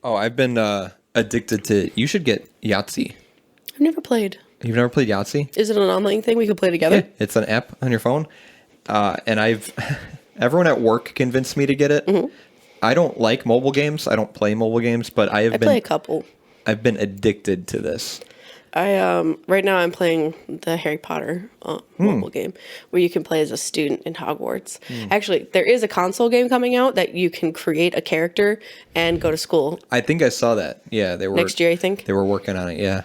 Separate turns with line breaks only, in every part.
Oh, I've been addicted to. You should get Yahtzee.
I've never played.
You've never played Yahtzee?
Is it an online thing we could play together?
Yeah, it's an app on your phone, and everyone at work convinced me to get it. Mm-hmm. I don't like mobile games. I don't play mobile games, but I play
a couple.
I've been addicted to this.
Right now I'm playing the Harry Potter mobile game where you can play as a student in Hogwarts. Actually, there is a console game coming out that you can create a character and go to school.
I think I saw that. Yeah, they were
next year. I think
they were working on it. Yeah,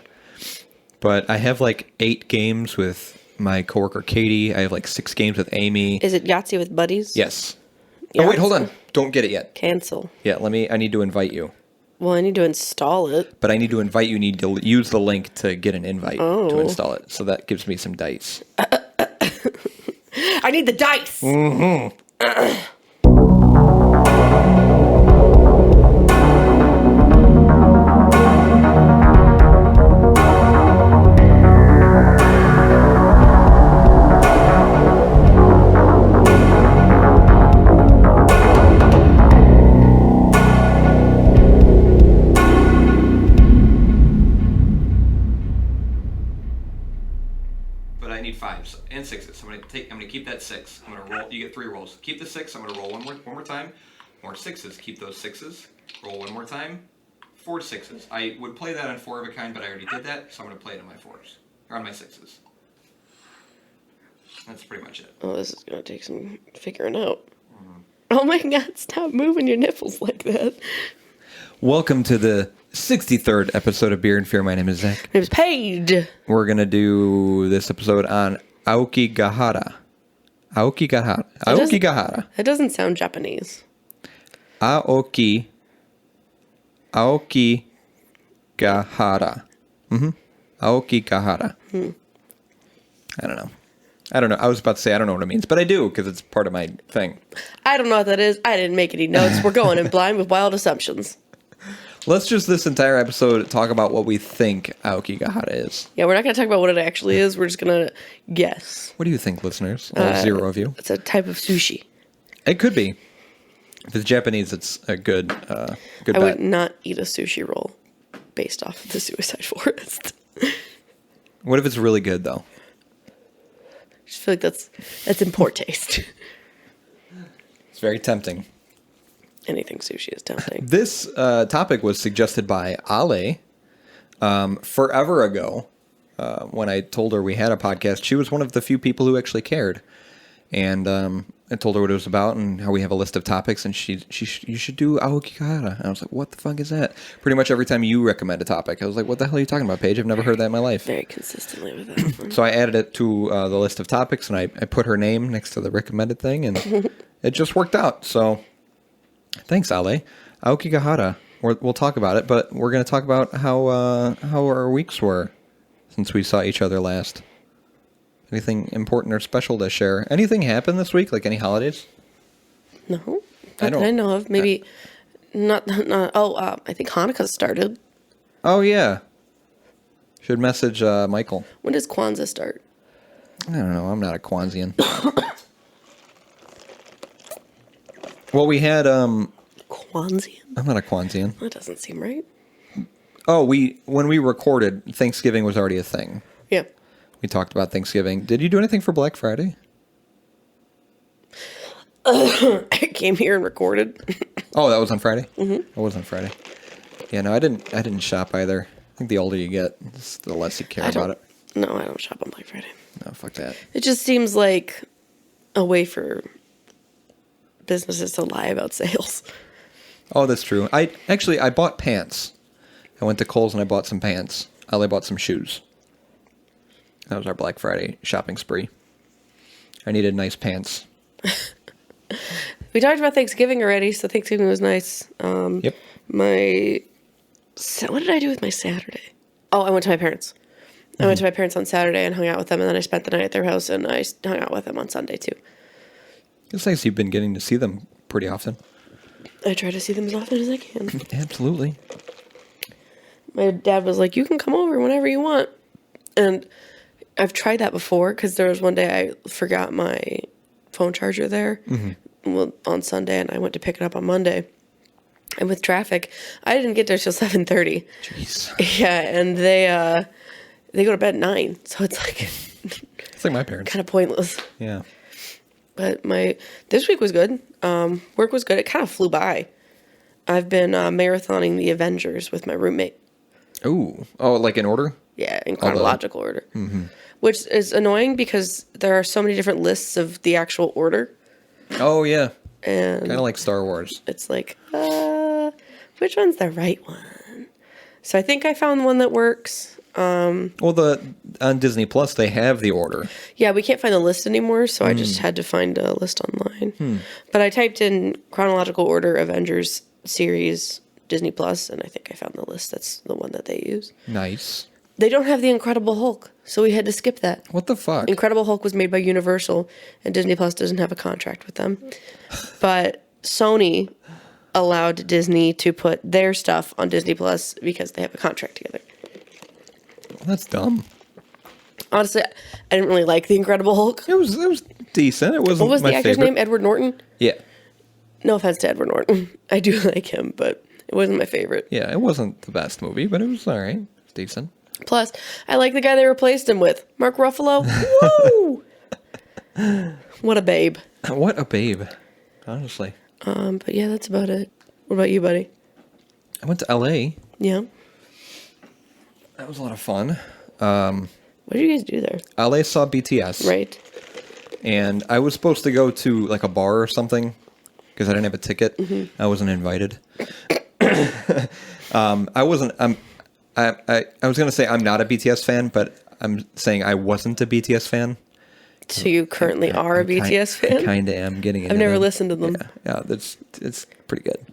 but I have like 8 games with my coworker Katie. I have like 6 games with Amy.
Is it Yahtzee with buddies?
Yes.
Yahtzee.
Oh wait, hold on. Don't get it yet.
Cancel.
Yeah, I need to invite you.
Well, I need to install it.
But I need to invite you. You need to use the link to get an invite to install it. So that gives me some dice.
I need the dice.
Mm-hmm. But I need 5s and 6s. I'm gonna keep that 6. I'm gonna roll. You get 3 rolls. Keep the 6. I'm gonna roll one more time. More 6s. Keep those 6s. Roll one more time. 4 6s. I would play that on 4 of a kind, but I already did that, so I'm gonna play it on my 4s or on my 6s. That's pretty much it.
Oh, this is gonna take some figuring out. Oh my God! Stop moving your nipples like that.
Welcome to the 63rd episode of Beer and Fear. My name is Zach.
It was Paige.
We're going to do this episode on Aokigahara. Aokigahara.
That doesn't sound Japanese.
Aokigahara. Aokigahara. I don't know. I was about to say I don't know what it means, but I do because it's part of my thing.
I don't know what that is. I didn't make any notes. We're going in blind with wild assumptions.
Let's just this entire episode talk about what we think Aokigahara is.
Yeah, we're not going to talk about what it actually is. We're just going to guess.
What do you think, listeners? All 0 of you.
It's a type of sushi.
It could be. If it's Japanese, it's a good bet.
I would not eat a sushi roll based off of the Suicide Forest.
What if it's really good, though?
I just feel like that's in poor taste.
It's very tempting.
Anything sushi is tempting.
This topic was suggested by Ale forever ago. When I told her we had a podcast, she was one of the few people who actually cared. And I told her what it was about and how we have a list of topics. And you should do Aokigahara. And I was like, what the fuck is that? Pretty much every time you recommend a topic, I was like, what the hell are you talking about, Paige? I've never heard that in my life.
Very consistently with that one.
So I added it to the list of topics, and I put her name next to the recommended thing, and it just worked out. So thanks, Ale. Aokigahara. We'll talk about it, but we're going to talk about how our weeks were since we saw each other last. Anything important or special to share? Anything happen this week? Like any holidays?
No. Not that I know of. Maybe not. I think Hanukkah started.
Oh, yeah. Should message Michael.
When does Kwanzaa start?
I don't know. I'm not a Kwanzaan. Well, we had...
Kwanzaan?
I'm not a Kwanzaan.
That doesn't seem right.
Oh, when we recorded, Thanksgiving was already a thing.
Yeah.
We talked about Thanksgiving. Did you do anything for Black Friday?
I came here and recorded.
Oh, that was on Friday? Mm-hmm. It was on Friday. Yeah, no, I didn't shop either. I think the older you get, the less you care about it.
No, I don't shop on Black Friday.
No, fuck that.
It just seems like a way for businesses to lie about sales.
Oh, that's true. I bought pants. I went to Kohl's and I bought some pants. I bought some shoes. That was our Black Friday shopping spree. I needed nice pants.
We talked about Thanksgiving already, so Thanksgiving was nice.
Yep.
What did I do with my Saturday? Oh, I went to my parents. I went to my parents on Saturday and hung out with them, and then I spent the night at their house, and I hung out with them on Sunday, too.
It's nice you've been getting to see them pretty often.
I try to see them as often as I can.
Absolutely.
My dad was like, you can come over whenever you want. And I've tried that before, because there was one day I forgot my phone charger there on Sunday, and I went to pick it up on Monday. And with traffic, I didn't get there till 7:30.
Jeez.
Yeah, and they go to bed at 9, so it's like
It's like my parents.
kind of pointless.
Yeah.
But this week was good. Work was good. It kind of flew by. I've been marathoning the Avengers with my roommate.
Ooh. Oh, like in order?
Yeah, in chronological order. Mm-hmm. Which is annoying because there are so many different lists of the actual order.
Oh, yeah.
And
Kind of like Star Wars.
it's like, which one's the right one? So I think I found one that works.
Well, on Disney Plus, they have the order.
Yeah, we can't find the list anymore, so I just had to find a list online. But I typed in chronological order Avengers series Disney Plus, and I think I found the list. That's the one that they use.
Nice.
They don't have the Incredible Hulk, so we had to skip that.
What the fuck?
Incredible Hulk was made by Universal, and Disney Plus doesn't have a contract with them. But Sony allowed Disney to put their stuff on Disney Plus because they have a contract together.
That's dumb.
Honestly, I didn't really like the Incredible Hulk.
It was decent. It wasn't
What was
my
the actor's
favorite.
name? Edward Norton?
Yeah.
No offense to Edward Norton. I do like him, but it wasn't my favorite.
Yeah, it wasn't the best movie, but it was all right. It was decent.
Plus, I like the guy they replaced him with. Mark Ruffalo. Woo! What a babe.
What a babe. Honestly.
But yeah, that's about it. What about you, buddy?
I went to L.A.
Yeah.
That was a lot of fun.
What did you guys do there?
LA saw BTS.
Right.
And I was supposed to go to like a bar or something because I didn't have a ticket. Mm-hmm. I wasn't invited. I wasn't. I was gonna say I'm not a BTS fan, but I'm saying I wasn't a BTS fan.
So you currently are a BTS fan?
I kind of am getting into
I've never
them.
listened to them.
Yeah, it's pretty good.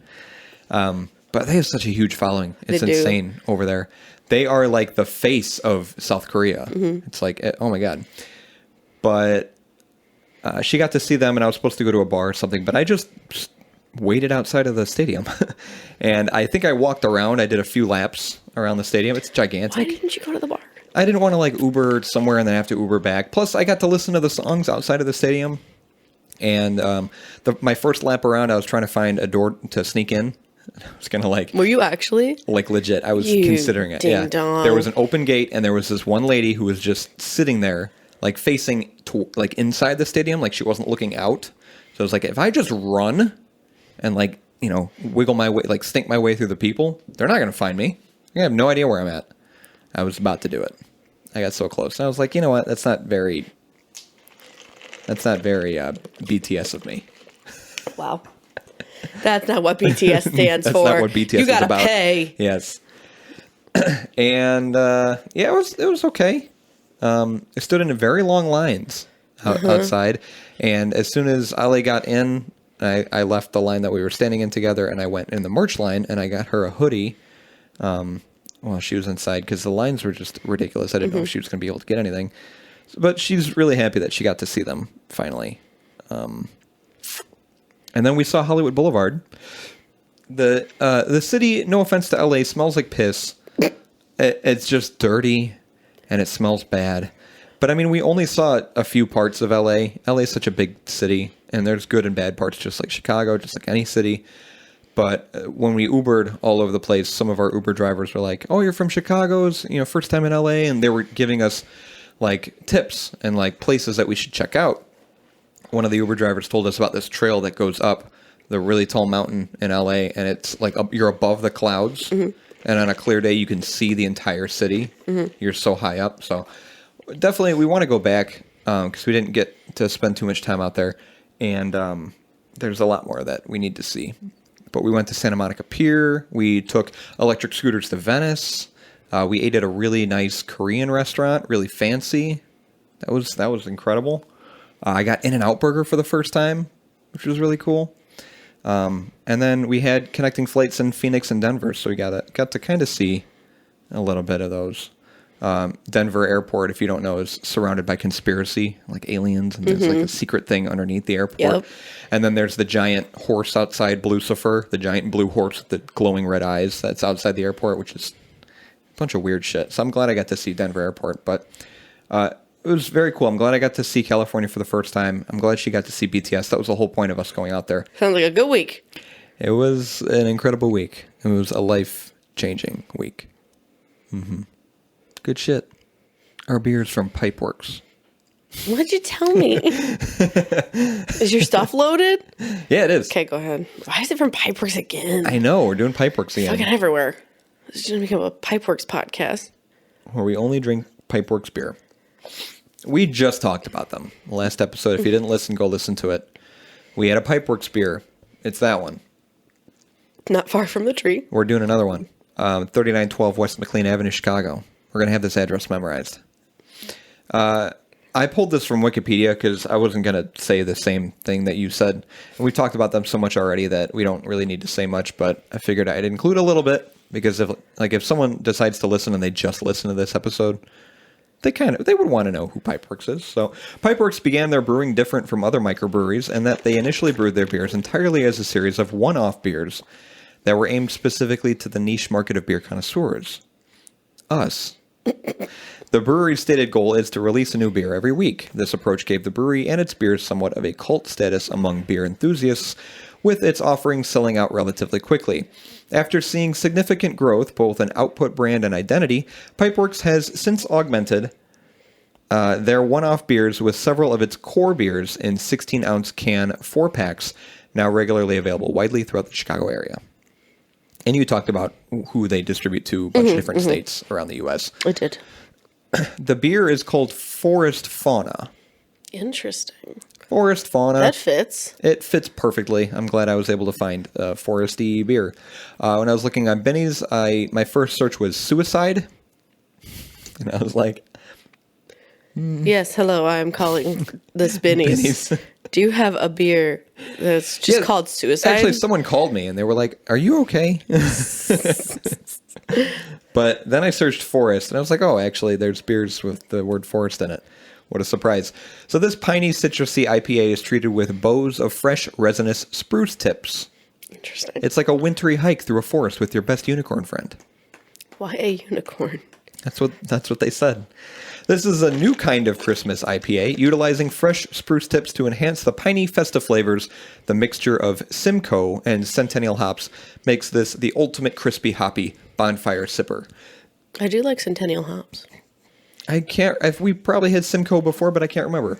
But they have such a huge following. It's
They do.
insane over there. They are like the face of South Korea. Mm-hmm. It's like, oh my God. But she got to see them, and I was supposed to go to a bar or something, but I just waited outside of the stadium. And I think I walked around. I did a few laps around the stadium. It's gigantic.
Why didn't you go to the bar?
I didn't want to like Uber somewhere and then have to Uber back. Plus, I got to listen to the songs outside of the stadium. And my first lap around, I was trying to find a door to sneak in. I was gonna
Were you actually?
like legit. I was
You
considering it. Yeah,
ding-dong.
there was an open gate, and there was this one lady who was just sitting there, like facing like inside the stadium, like she wasn't looking out. So I was like, if I just run and like wiggle my way, like stink my way through the people, they're not gonna find me. I have no idea where I'm at. I was about to do it. I got so close, and I was like, you know what? That's not very BTS of me.
Wow. That's not what BTS stands
That's
for.
not what BTS
you gotta
is about.
pay.
Yes. And it was okay. I stood in very long lines outside, and as soon as Ale got in, I left the line that we were standing in together, and I went in the merch line, and I got her a hoodie while she was inside because the lines were just ridiculous. I didn't know if she was going to be able to get anything, but she's really happy that she got to see them finally. And then we saw Hollywood Boulevard. The city, no offense to LA, smells like piss. It's just dirty, and it smells bad. But I mean, we only saw a few parts of LA. LA is such a big city, and there's good and bad parts, just like Chicago, just like any city. But when we Ubered all over the place, some of our Uber drivers were like, "Oh, you're from Chicago's, first time in LA," and they were giving us like tips and like places that we should check out. One of the Uber drivers told us about this trail that goes up the really tall mountain in LA, and it's like you're above the clouds, mm-hmm. and on a clear day you can see the entire city. Mm-hmm. You're so high up. So definitely we want to go back because we didn't get to spend too much time out there, and there's a lot more that we need to see. But we went to Santa Monica Pier. We took electric scooters to Venice. We ate at a really nice Korean restaurant, really fancy. That was incredible. I got In-N-Out Burger for the first time, which was really cool. And then we had connecting flights in Phoenix and Denver, so we got to kind of see a little bit of those. Denver Airport, if you don't know, is surrounded by conspiracy, like aliens, and there's like a secret thing underneath the airport.
Yep.
And then there's the giant horse outside, Blucifer, the giant blue horse with the glowing red eyes that's outside the airport, which is a bunch of weird shit. So I'm glad I got to see Denver Airport, but it was very cool. I'm glad I got to see California for the first time. I'm glad she got to see BTS. That was the whole point of us going out there.
Sounds like a good week.
It was an incredible week. It was a life-changing week. Good shit. Our beer's from Pipeworks.
What'd you tell me? Is your stuff loaded?
Yeah, it is.
Okay, go ahead. Why is it from Pipeworks again?
I know, we're doing Pipeworks again.
Fucking everywhere. This is going to become a Pipeworks podcast.
Where we only drink Pipeworks beer. We just talked about them. Last episode, if you didn't listen, go listen to it. We had a Pipeworks beer. It's that one.
Not far from the tree.
We're doing another one. 3912 West McLean Avenue, Chicago. We're going to have this address memorized. I pulled this from Wikipedia because I wasn't going to say the same thing that you said. And we've talked about them so much already that we don't really need to say much, but I figured I'd include a little bit because if someone decides to listen and they just listen to this episode, they would want to know who Pipeworks is. So Pipeworks began their brewing different from other microbreweries in that they initially brewed their beers entirely as a series of one-off beers that were aimed specifically to the niche market of beer connoisseurs. Us. The brewery's stated goal is to release a new beer every week. This approach gave the brewery and its beers somewhat of a cult status among beer enthusiasts, with its offerings selling out relatively quickly. After seeing significant growth, both in output, brand, and identity, Pipeworks has since augmented their one-off beers with several of its core beers in 16-ounce can 4-packs, now regularly available widely throughout the Chicago area. And you talked about who they distribute to a bunch of different states around the U.S.
I did.
The beer is called Forest Fauna.
Interesting.
Forest Fauna.
That fits.
It fits perfectly. I'm glad I was able to find foresty beer. When I was looking on Benny's, my first search was suicide. And I was like...
Yes, hello, I'm calling this Benny's.
Benny's.
Do you have a beer that's just called suicide?
Actually, someone called me and they were like, "Are you okay?" But then I searched forest and I was like, "Oh, actually, there's beers with the word forest in it." What a surprise. So this piney citrusy IPA is treated with boughs of fresh resinous spruce tips.
Interesting.
It's like a wintry hike through a forest with your best unicorn friend.
Why a unicorn?
That's what they said. This is a new kind of Christmas IPA, utilizing fresh spruce tips to enhance the piney festive flavors. The mixture of Simcoe and Centennial hops makes this the ultimate crispy, hoppy bonfire sipper.
I do like Centennial hops.
We probably had Simcoe before, but I can't remember.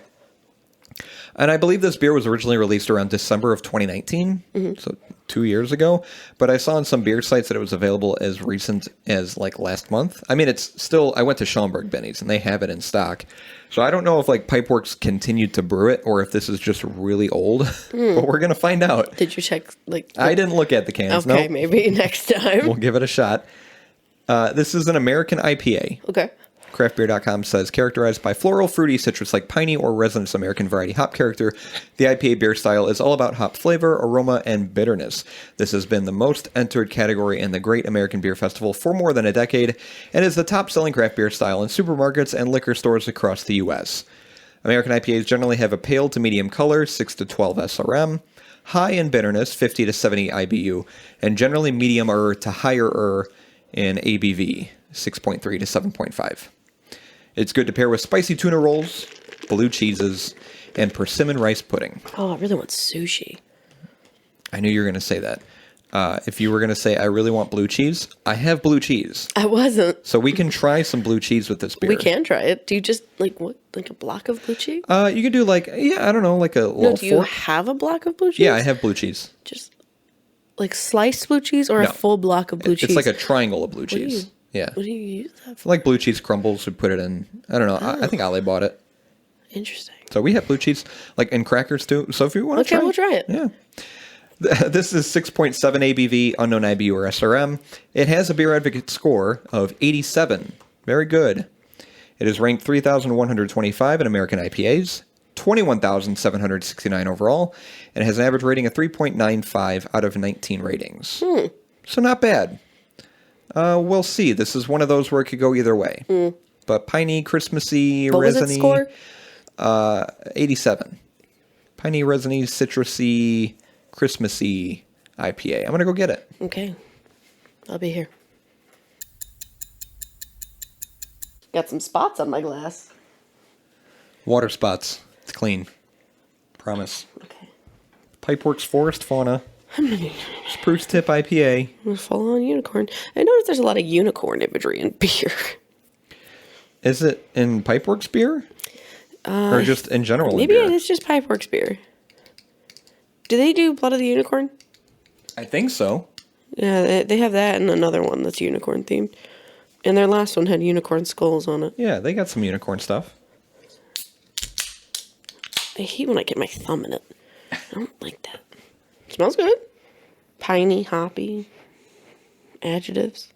And I believe this beer was originally released around December of 2019, so 2 years ago. But I saw on some beer sites that it was available as recent as like last month. I mean, it's still, I went to Schaumburg Benny's and they have it in stock. So I don't know if like Pipeworks continued to brew it or if this is just really old, but we're going to find out.
Did you check
I didn't look at the cans.
Okay,
Nope.
maybe next time.
We'll give it a shot. This is an American IPA.
Okay.
Craftbeer.com says, characterized by floral, fruity, citrus-like piney or resinous American variety hop character, the IPA beer style is all about hop flavor, aroma, and bitterness. This has been the most entered category in the Great American Beer Festival for more than a decade, and is the top-selling craft beer style in supermarkets and liquor stores across the U.S. American IPAs generally have a pale to medium color, 6 to 12 SRM, high in bitterness, 50 to 70 IBU, and generally medium-er to higher-er in ABV, 6.3 to 7.5. It's good to pair with spicy tuna rolls, blue cheeses, and persimmon rice pudding.
Oh, I really want sushi.
I knew you were going to say that. If you were going to say, I really want blue cheese, I have blue cheese.
I wasn't.
So we can try some blue cheese with this beer.
We can try it. Do you just, like a block of blue cheese?
You could do like a little
No, do you
fork.
have a block of blue cheese?
Yeah, I have blue cheese.
Just, like sliced blue cheese or a full block of blue cheese?
It's like a triangle of blue cheese. Yeah.
What do you use that for?
Like blue cheese crumbles, we put it in. I don't know. I think Ale bought it.
Interesting.
So we have blue cheese, like in crackers too. So if you want to try,
we'll try it.
Yeah. This is 6.7 ABV, unknown IBU or SRM. It has a Beer Advocate score of 87. Very good. It is ranked 3,125 in American IPAs, 21,769 overall, and has an average rating of 3.95 out of 19 ratings. So not bad. We'll see. This is one of those where it could go either way. But piney, Christmassy,
what
resiny.
Was it score?
87. Piney, resiny, citrusy, Christmassy IPA. I'm going to go get it.
Okay. I'll be here. Got some spots on my glass.
Water spots. It's clean. Promise.
Okay.
Pipeworks Forest Fauna. Spruce Tip IPA.
Full on unicorn. I noticed there's a lot of unicorn imagery in beer.
Is it in Pipeworks beer? Or just in general
Maybe
in beer?
it's just Pipeworks beer. Do they do Blood of the Unicorn?
I think so.
Yeah, they have that and another one that's unicorn themed. And their last one had unicorn skulls on it.
Yeah, they got some unicorn stuff.
I hate when I get my thumb in it. I don't like that. Smells good. Piney, hoppy. Adjectives.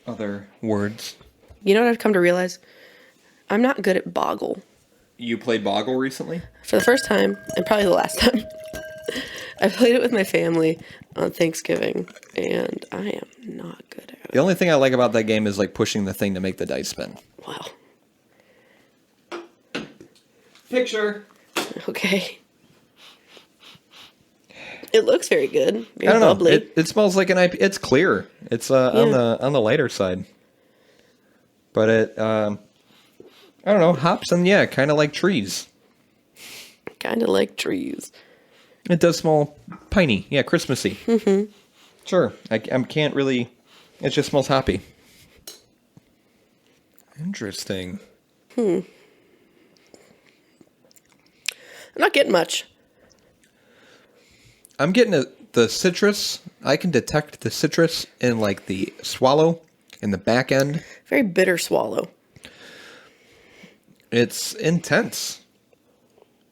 Other words.
You know what I've come to realize? I'm not good at Boggle.
You played Boggle recently?
For the first time, and probably the last time, I played it with my family on Thanksgiving, and I am not good at it.
The only thing I like about that game is like pushing the thing to make the dice spin.
Wow.
Picture.
Okay. It looks very good. Very
I don't know.
bubbly.
It smells like an IP. It's clear. It's on the lighter side. But it I don't know, hops and kind of like trees.
Kind of like trees.
It does smell piney. Yeah, Christmassy. Mm-hmm. Sure. I can't really... It just smells hoppy. Interesting.
I'm not getting much.
I'm getting the citrus. I can detect the citrus in like the swallow in the back end.
Very bitter swallow.
It's intense,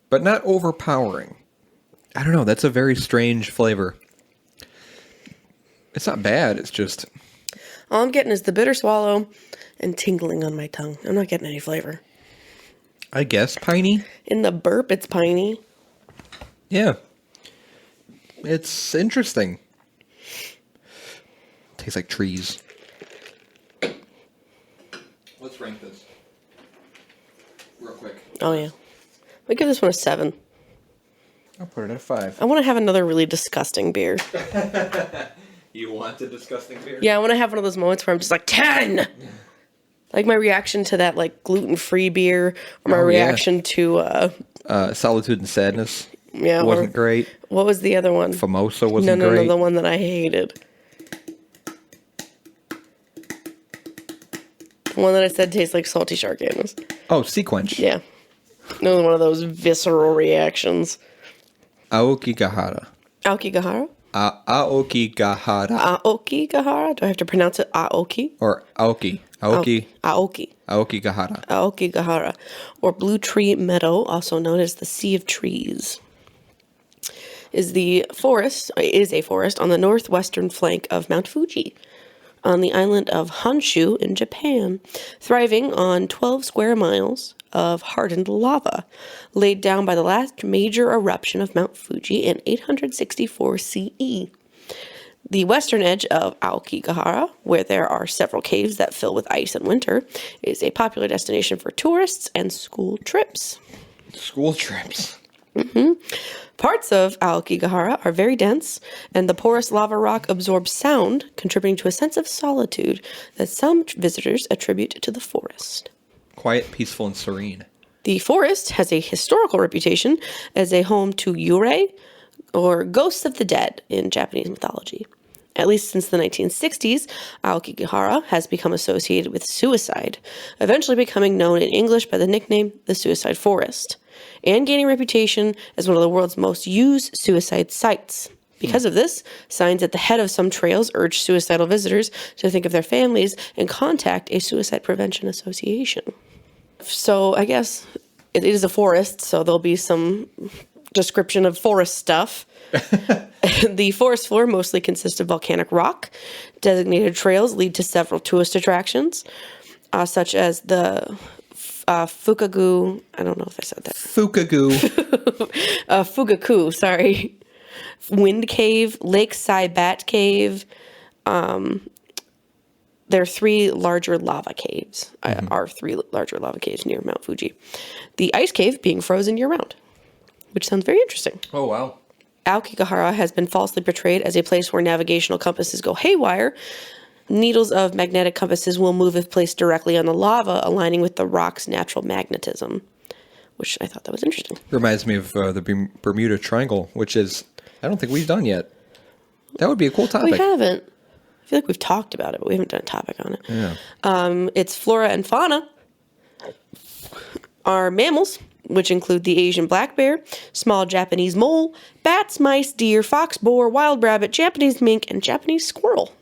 but not overpowering. I don't know. That's a very strange flavor. It's not bad. It's just...
All I'm getting is the bitter swallow and tingling on my tongue. I'm not getting any flavor.
I guess piney.
In the burp, it's piney.
Yeah. It's interesting. Tastes like trees. Let's rank this. Real quick.
Oh, yeah. I give this one a 7.
I'll put it at 5.
I want to have another really disgusting beer.
You want a disgusting beer?
Yeah, I want to have one of those moments where I'm just like, 10! Like my reaction to that, like, gluten-free beer, or my reaction to...
Solitude and Sadness.
Yeah,
wasn't great.
What was the other one?
Famosa wasn't great.
No, the one that I hated. The one that I said tastes like salty shark anus.
Oh, Sequench.
Yeah. Another one of those visceral reactions.
Aokigahara.
Aokigahara?
Aokigahara.
Aokigahara? Do I have to pronounce it Aoki?
Or Aoki. Aoki.
Aoki.
Aokigahara.
Aokigahara. Or Blue Tree Meadow, also known as the Sea of Trees. Is a forest on the northwestern flank of Mount Fuji, on the island of Honshu in Japan, thriving on 12 square miles of hardened lava, laid down by the last major eruption of Mount Fuji in 864 CE. The western edge of Aokigahara, where there are several caves that fill with ice in winter, is a popular destination for tourists and school trips.
School trips.
Mm-hmm. Parts of Aokigahara are very dense, and the porous lava rock absorbs sound, contributing to a sense of solitude that some visitors attribute to the forest.
Quiet, peaceful, and serene.
The forest has a historical reputation as a home to yurei, or ghosts of the dead in Japanese mythology. At least since the 1960s, Aokigahara has become associated with suicide, eventually becoming known in English by the nickname the Suicide Forest, and gaining reputation as one of the world's most used suicide sites. Because of this, signs at the head of some trails urge suicidal visitors to think of their families and contact a suicide prevention association. So I guess it is a forest, so there'll be some description of forest stuff. The forest floor mostly consists of volcanic rock. Designated trails lead to several tourist attractions, such as the Fukagu. I don't know if I said that. Fugaku, sorry. Wind Cave, Lake Saibat Cave. There are 3 larger lava caves. Are 3 larger lava caves near Mount Fuji. The ice cave being frozen year-round, which sounds very interesting.
Oh, wow.
Aokigahara has been falsely portrayed as a place where navigational compasses go haywire. Needles of magnetic compasses will move if placed directly on the lava, aligning with the rock's natural magnetism, which I thought that was interesting.
Reminds me of the Bermuda Triangle, which is, I don't think we've done yet. That would be a cool topic.
We haven't. I feel like we've talked about it, but we haven't done a topic on it.
Yeah.
Its flora and fauna are mammals, which include the Asian black bear, small Japanese mole, bats, mice, deer, fox, boar, wild rabbit, Japanese mink, and Japanese squirrel.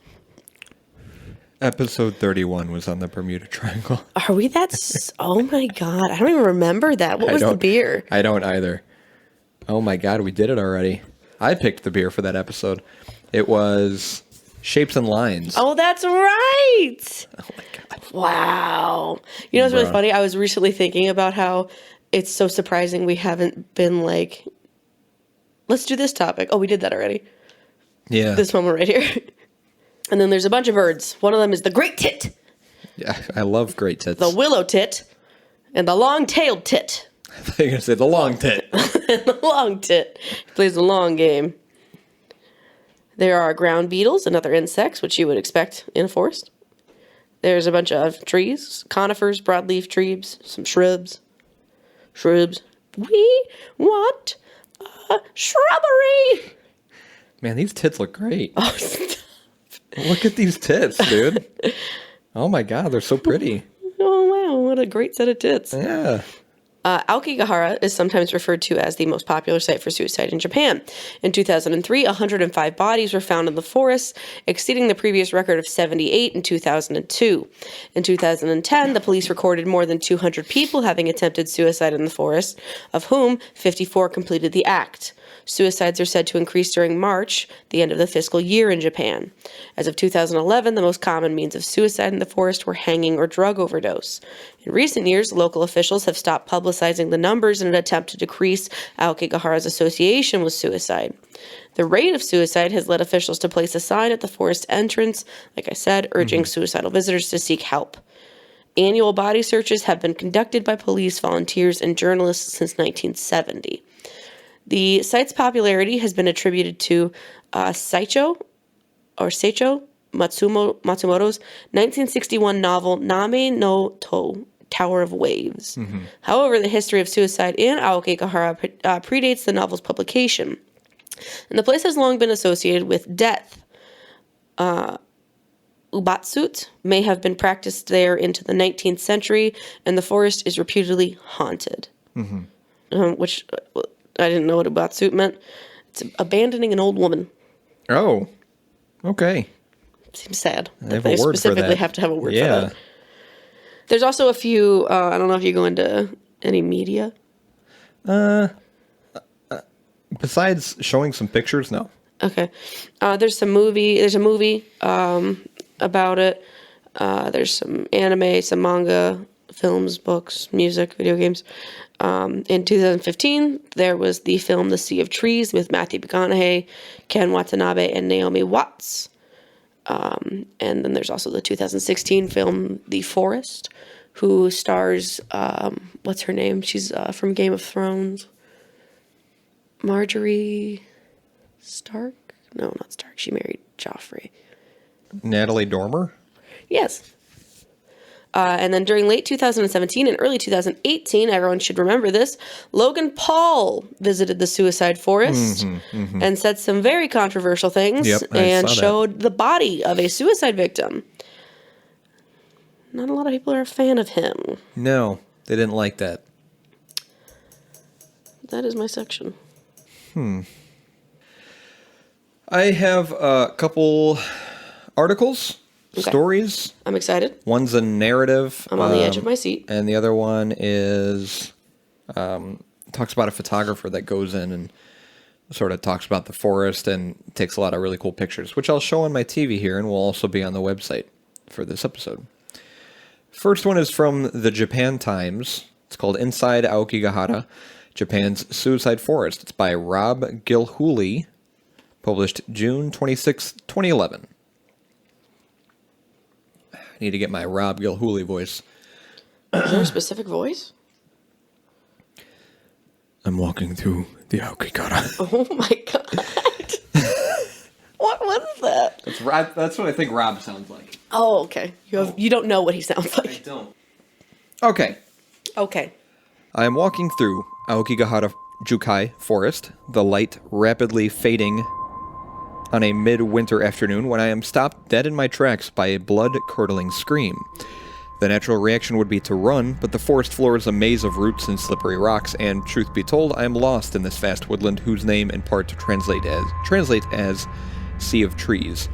Episode 31 was on the Bermuda Triangle.
Are we oh my God. I don't even remember that. What was the beer?
I don't either. Oh my God, we did it already. I picked the beer for that episode. It was Shapes and Lines.
Oh, that's right.
Oh my God.
Wow. You know what's really funny? I was recently thinking about how it's so surprising we haven't been like, let's do this topic. Oh, we did that already.
Yeah.
This moment right here. And then there's a bunch of birds. One of them is the great tit.
Yeah, I love great tits.
The willow tit. And the long-tailed tit.
I thought you were going to say the long tit.
The long tit. He plays the long game. There are ground beetles and other insects, which you would expect in a forest. There's a bunch of trees, conifers, broadleaf trees, some shrubs. We want a shrubbery.
Man, these tits look great.
Oh, stop.
Look at these tits, dude. Oh my God, they're so pretty.
Oh, wow. What a great set of tits.
Yeah.
Aokigahara is sometimes referred to as the most popular site for suicide in Japan. In 2003, 105 bodies were found in the forest, exceeding the previous record of 78 in 2002. In 2010, the police recorded more than 200 people having attempted suicide in the forest, of whom 54 completed the act. Suicides are said to increase during March, the end of the fiscal year in Japan. As of 2011, the most common means of suicide in the forest were hanging or drug overdose. In recent years, local officials have stopped publicizing the numbers in an attempt to decrease Aokigahara's association with suicide. The rate of suicide has led officials to place a sign at the forest entrance, like I said, urging suicidal visitors to seek help. Annual body searches have been conducted by police, volunteers, and journalists since 1970. The site's popularity has been attributed to Seicho Matsumoto's 1961 novel Name no To, Tower of Waves. Mm-hmm. However, the history of suicide in Aokigahara predates the novel's publication, and the place has long been associated with death. Ubatsut may have been practiced there into the 19th century, and the forest is reputedly haunted. Mm-hmm. Which I didn't know what Ubatsut meant. It's abandoning an old woman.
Oh, okay.
Seems sad.
They
specifically have to have a word for that. There's also a few, I don't know if you go into any media.
Besides showing some pictures, no.
Okay. There's a movie about it. There's some anime, some manga, films, books, music, video games. In 2015, there was the film The Sea of Trees with Matthew McConaughey, Ken Watanabe, and Naomi Watts. And then there's also the 2016 film The Forest, who stars, what's her name? She's from Game of Thrones. Marjorie Stark? No, not Stark. She married Joffrey.
Natalie Dormer?
Yes. And then during late 2017 and early 2018, everyone should remember this, Logan Paul visited the suicide forest and said some very controversial things and showed the body of a suicide victim. Not a lot of people are a fan of him.
No, they didn't like that.
That is my section.
I have a couple articles. Okay. Stories.
I'm excited.
One's a narrative.
I'm on the edge of my seat.
And the other one is talks about a photographer that goes in and sort of talks about the forest and takes a lot of really cool pictures, which I'll show on my TV here and will also be on the website for this episode. First one is from the Japan Times. It's called Inside Aokigahara, Japan's Suicide Forest. It's by Rob Gilhooly, published June 26, 2011. I need to get my Rob Gilhooly voice.
Is there a specific voice?
I'm walking through the Aokigahara.
Oh my god. What is that?
That's what I think Rob sounds like.
Oh, okay. You don't know what he sounds like.
I don't. Okay. I am walking through Aokigahara Jukai Forest, the light rapidly fading on a midwinter afternoon when I am stopped dead in my tracks by a blood-curdling scream. The natural reaction would be to run, but the forest floor is a maze of roots and slippery rocks, and truth be told, I am lost in this vast woodland whose name in part to translate as Sea of Trees.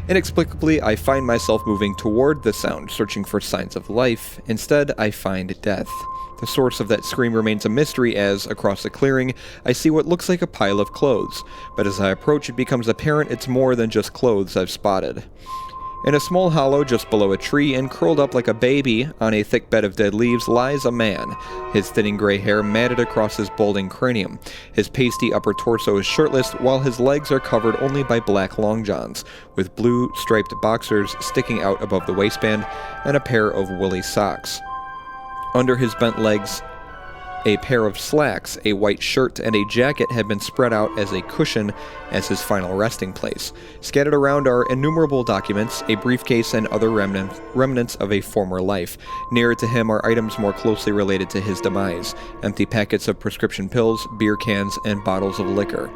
Inexplicably, I find myself moving toward the sound, searching for signs of life. Instead, I find death. The source of that scream remains a mystery as, across the clearing, I see what looks like a pile of clothes, but as I approach it becomes apparent it's more than just clothes I've spotted. In a small hollow just below a tree and curled up like a baby on a thick bed of dead leaves lies a man, his thinning gray hair matted across his balding cranium. His pasty upper torso is shirtless, while his legs are covered only by black long johns, with blue striped boxers sticking out above the waistband and a pair of woolly socks. Under his bent legs, a pair of slacks, a white shirt, and a jacket had been spread out as a cushion as his final resting place. Scattered around are innumerable documents, a briefcase, and other remnants of a former life. Nearer to him are items more closely related to his demise, empty packets of prescription pills, beer cans, and bottles of liquor.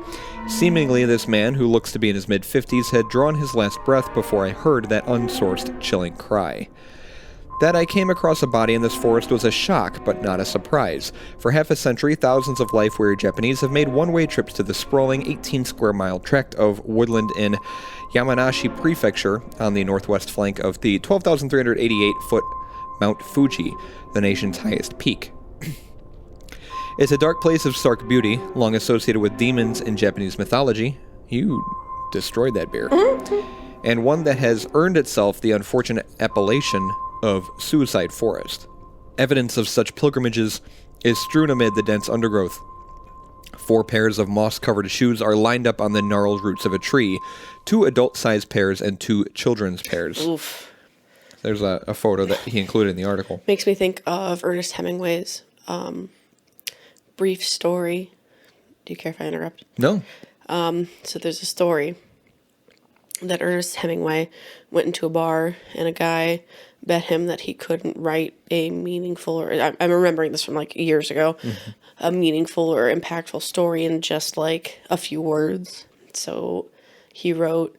Seemingly, this man, who looks to be in his mid-50s, had drawn his last breath before I heard that unsourced, chilling cry. That I came across a body in this forest was a shock, but not a surprise. For half a century, thousands of life-weary Japanese have made one-way trips to the sprawling 18-square-mile tract of woodland in Yamanashi Prefecture on the northwest flank of the 12,388-foot Mount Fuji, the nation's highest peak. It's a dark place of stark beauty, long associated with demons in Japanese mythology. You destroyed that beer. And one that has earned itself the unfortunate appellation of Suicide Forest. Evidence of such pilgrimages is strewn amid the dense undergrowth. 4 pairs of moss-covered shoes are lined up on the gnarled roots of a tree, 2 adult-sized pairs and 2 children's pairs.
Oof.
There's a photo that he included in the article.
Makes me think of Ernest Hemingway's brief story. Do you care if I interrupt?
No.
So there's a story that Ernest Hemingway went into a bar and a guy bet him that he couldn't write a meaningful, or I'm remembering this from like years ago, a meaningful or impactful story in just like a few words. So he wrote,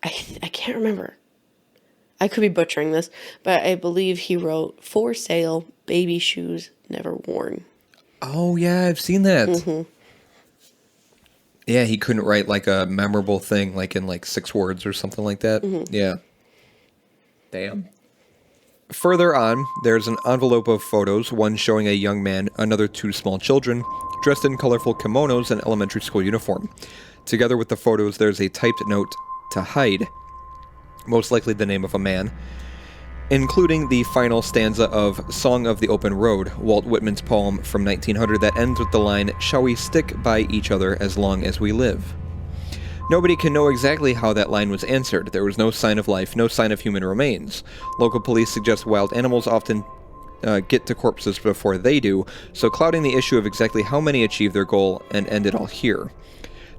I can't remember. I could be butchering this, but I believe he wrote, "For sale, baby shoes never worn."
Oh, yeah, I've seen that.
Mm-hmm.
Yeah, he couldn't write like a memorable thing like in like 6 words or something like that.
Mm-hmm.
Yeah. Damn. Further on, there's an envelope of photos, one showing a young man, another 2 small children, dressed in colorful kimonos and elementary school uniform. Together with the photos, there's a typed note to hide, most likely the name of a man, including the final stanza of Song of the Open Road, Walt Whitman's poem from 1900 that ends with the line, "Shall we stick by each other as long as we live?" Nobody can know exactly how that line was answered. There was no sign of life, no sign of human remains. Local police suggest wild animals often get to corpses before they do, so clouding the issue of exactly how many achieve their goal and end it all here.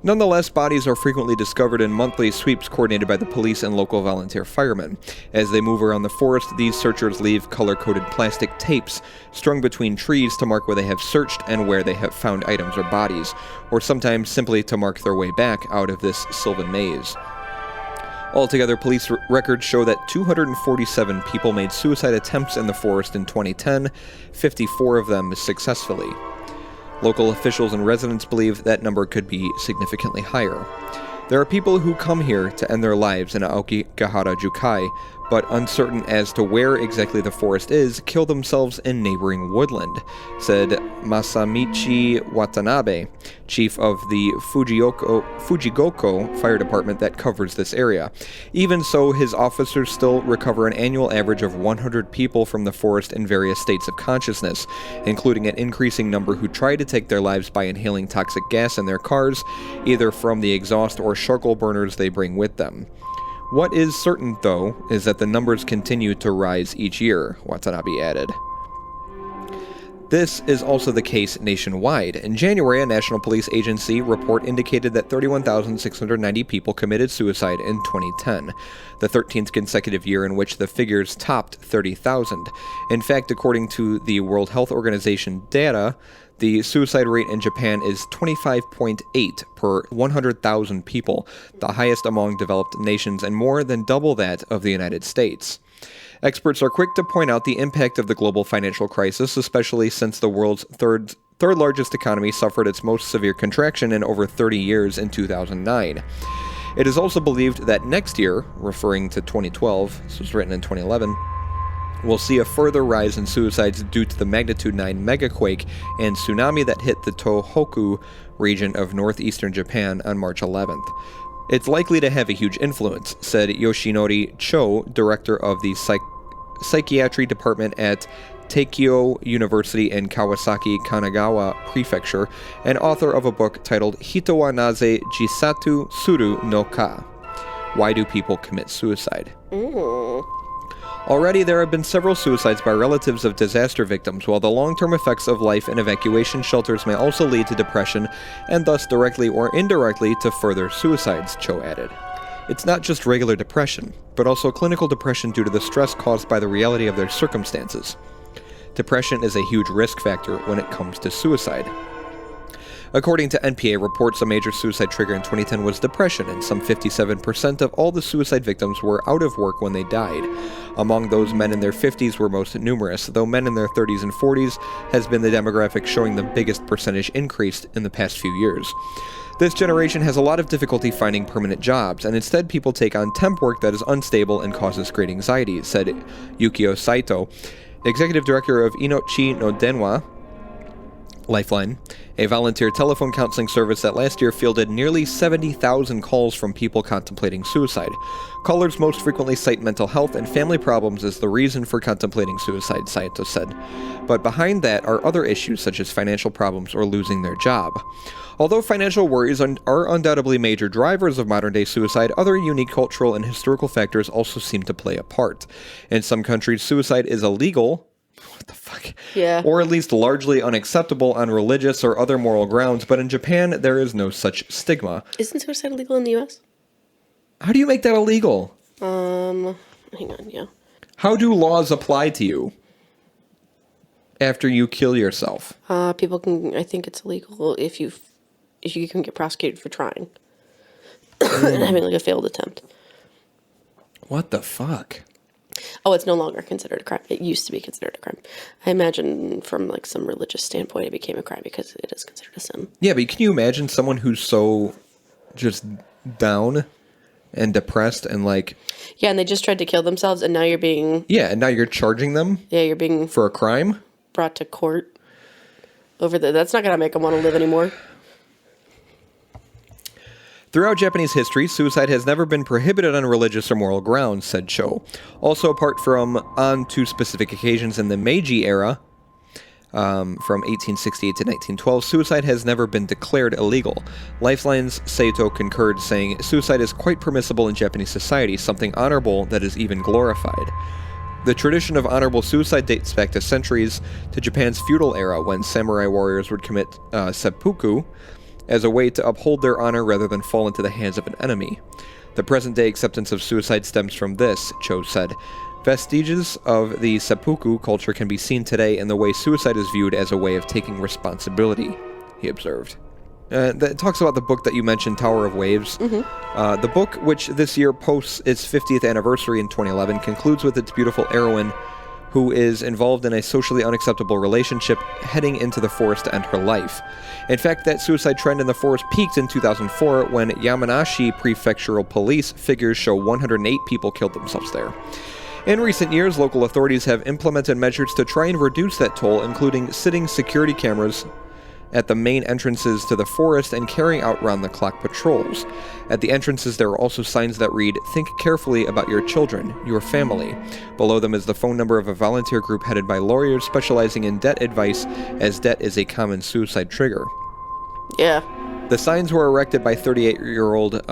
Nonetheless, bodies are frequently discovered in monthly sweeps coordinated by the police and local volunteer firemen. As they move around the forest, these searchers leave color-coded plastic tapes strung between trees to mark where they have searched and where they have found items or bodies, or sometimes simply to mark their way back out of this sylvan maze. Altogether, police records show that 247 people made suicide attempts in the forest in 2010, 54 of them successfully. Local officials and residents believe that number could be significantly higher. There are people who come here to end their lives in Aokigahara Jukai, but uncertain as to where exactly the forest is, kill themselves in neighboring woodland, said Masamichi Watanabe, chief of the Fujigoko Fire Department that covers this area. Even so, his officers still recover an annual average of 100 people from the forest in various states of consciousness, including an increasing number who try to take their lives by inhaling toxic gas in their cars, either from the exhaust or charcoal burners they bring with them. What is certain, though, is that the numbers continue to rise each year, Watanabe added. This is also the case nationwide. In January, a National Police Agency report indicated that 31,690 people committed suicide in 2010, the 13th consecutive year in which the figures topped 30,000. In fact, according to the World Health Organization data, the suicide rate in Japan is 25.8 per 100,000 people, the highest among developed nations and more than double that of the United States. Experts are quick to point out the impact of the global financial crisis, especially since the world's third largest economy suffered its most severe contraction in over 30 years in 2009. It is also believed that next year, referring to 2012, this was written in 2011, we'll see a further rise in suicides due to the magnitude 9 megaquake and tsunami that hit the Tohoku region of northeastern Japan on March 11th. It's likely to have a huge influence, said Yoshinori Cho, director of the psychiatry department at Teikyo University in Kawasaki, Kanagawa Prefecture, and author of a book titled Hito wa naze jisatu suru no ka? Why do people commit suicide? Already, there have been several suicides by relatives of disaster victims, while the long-term effects of life in evacuation shelters may also lead to depression, and thus directly or indirectly to further suicides, Cho added. It's not just regular depression, but also clinical depression due to the stress caused by the reality of their circumstances. Depression is a huge risk factor when it comes to suicide. According to NPA reports, a major suicide trigger in 2010 was depression, and some 57% of all the suicide victims were out of work when they died. Among those, men in their 50s were most numerous, though men in their 30s and 40s has been the demographic showing the biggest percentage increase in the past few years. This generation has a lot of difficulty finding permanent jobs, and instead people take on temp work that is unstable and causes great anxiety, said Yukio Saito, executive director of Inochi no Denwa, Lifeline, a volunteer telephone counseling service that last year fielded nearly 70,000 calls from people contemplating suicide. Callers most frequently cite mental health and family problems as the reason for contemplating suicide, Saito said. But behind that are other issues such as financial problems or losing their job. Although financial worries are undoubtedly major drivers of modern-day suicide, other unique cultural and historical factors also seem to play a part. In some countries, suicide is illegal. What the fuck?
Yeah.
Or at least largely unacceptable on religious or other moral grounds, but in Japan, there is no such stigma.
Isn't suicide illegal in the U.S.?
How do you make that illegal?
Hang on, yeah.
How do laws apply to you after you kill yourself?
People can, I think it's illegal if you can get prosecuted for trying. And having like a failed attempt.
What the fuck?
Oh, it's no longer considered a crime. It used to be considered a crime. I imagine from like some religious standpoint, it became a crime because it is considered a sin.
Yeah, but can you imagine someone who's so just down and depressed and like...
Yeah, and they just tried to kill themselves, and now you're being...
Yeah, and now you're charging them?
Yeah, you're being...
For a crime?
Brought to court over there. That's not going to make them want to live anymore.
Throughout Japanese history, suicide has never been prohibited on religious or moral grounds, said Cho. Also, apart from on two specific occasions in the Meiji era, from 1868 to 1912, suicide has never been declared illegal. Lifeline's Saito concurred, saying, "Suicide is quite permissible in Japanese society, something honorable that is even glorified." The tradition of honorable suicide dates back to centuries to Japan's feudal era, when samurai warriors would commit seppuku as a way to uphold their honor rather than fall into the hands of an enemy. The present-day acceptance of suicide stems from this, Cho said. Vestiges of the seppuku culture can be seen today in the way suicide is viewed as a way of taking responsibility, he observed. That talks about the book that you mentioned, Tower of Waves. Mm-hmm. The book, which this year posts its 50th anniversary in 2011, concludes with its beautiful heroine who is involved in a socially unacceptable relationship heading into the forest to end her life. In fact, that suicide trend in the forest peaked in 2004 when Yamanashi Prefectural Police figures show 108 people killed themselves there. In recent years, local authorities have implemented measures to try and reduce that toll, including sitting security cameras at the main entrances to the forest and carrying out round-the-clock patrols. At the entrances, there are also signs that read, "Think carefully about your children, your family." Below them is the phone number of a volunteer group headed by lawyers specializing in debt advice, as debt is a common suicide trigger.
Yeah.
The signs were erected by 38-year-old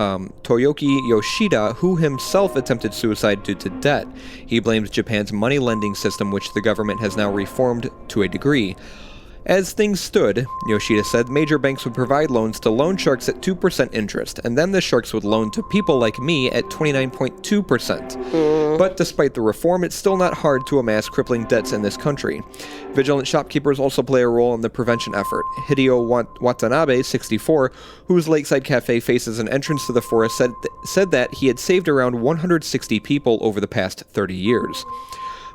Toyoki Yoshida, who himself attempted suicide due to debt. He blames Japan's money lending system, which the government has now reformed to a degree. As things stood, Yoshida said, major banks would provide loans to loan sharks at 2% interest, and then the sharks would loan to people like me at 29.2%. But despite the reform, it's still not hard to amass crippling debts in this country. Vigilant shopkeepers also play a role in the prevention effort. Hideo Watanabe, 64, whose lakeside cafe faces an entrance to the forest, said that he had saved around 160 people over the past 30 years.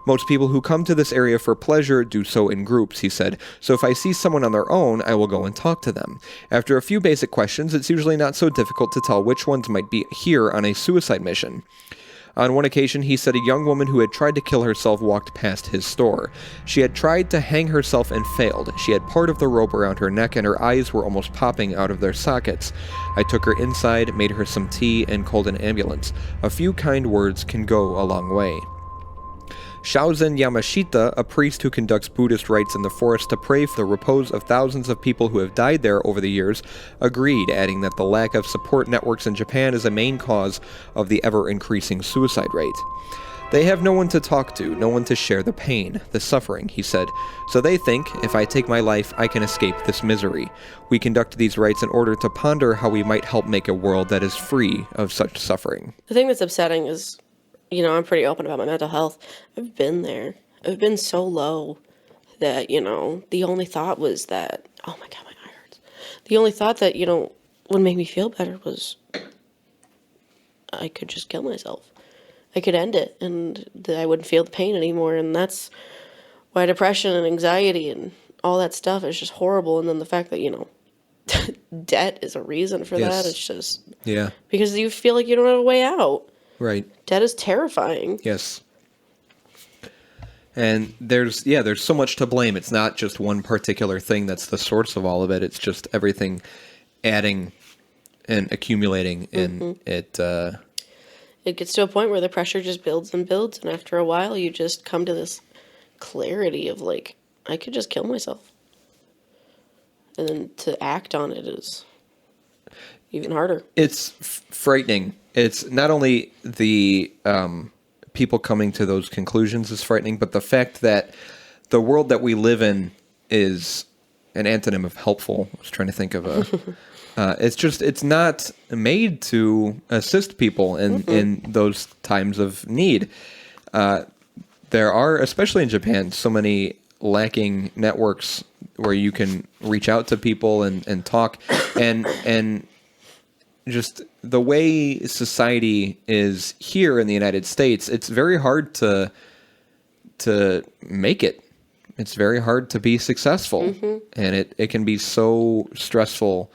Most people who come to this area for pleasure do so in groups, he said, so if I see someone on their own, I will go and talk to them. After a few basic questions, it's usually not so difficult to tell which ones might be here on a suicide mission. On one occasion, he said a young woman who had tried to kill herself walked past his store. She had tried to hang herself and failed. She had part of the rope around her neck and her eyes were almost popping out of their sockets. I took her inside, made her some tea, and called an ambulance. A few kind words can go a long way. Shaozen Yamashita, a priest who conducts Buddhist rites in the forest to pray for the repose of thousands of people who have died there over the years, agreed, adding that the lack of support networks in Japan is a main cause of the ever-increasing suicide rate. They have no one to talk to, no one to share the pain, the suffering, he said. So they think, if I take my life, I can escape this misery. We conduct these rites in order to ponder how we might help make a world that is free of such suffering.
The thing that's upsetting is, I'm pretty open about my mental health. I've been there. I've been so low that, the only thought was that, oh my God, my eye hurts. The only thought that, would make me feel better was I could just kill myself. I could end it and I wouldn't feel the pain anymore. And that's why depression and anxiety and all that stuff is just horrible. And then the fact that, debt is a reason for that. It's just, because you feel like you don't have a way out.
Right.
Debt is terrifying.
Yes. And there's so much to blame. It's not just one particular thing that's the source of all of it. It's just everything adding and accumulating, and it
gets to a point where the pressure just builds and builds, and after a while you just come to this clarity of like, I could just kill myself. And then to act on it is even harder.
It's frightening. It's not only the people coming to those conclusions is frightening, but the fact that the world that we live in is an antonym of helpful. I was trying to think of a... it's not made to assist people in those times of need. There are, especially in Japan, so many lacking networks where you can reach out to people and talk, and just the way society is here in the United States, it's very hard to make it. It's very hard to be successful, and it can be so stressful.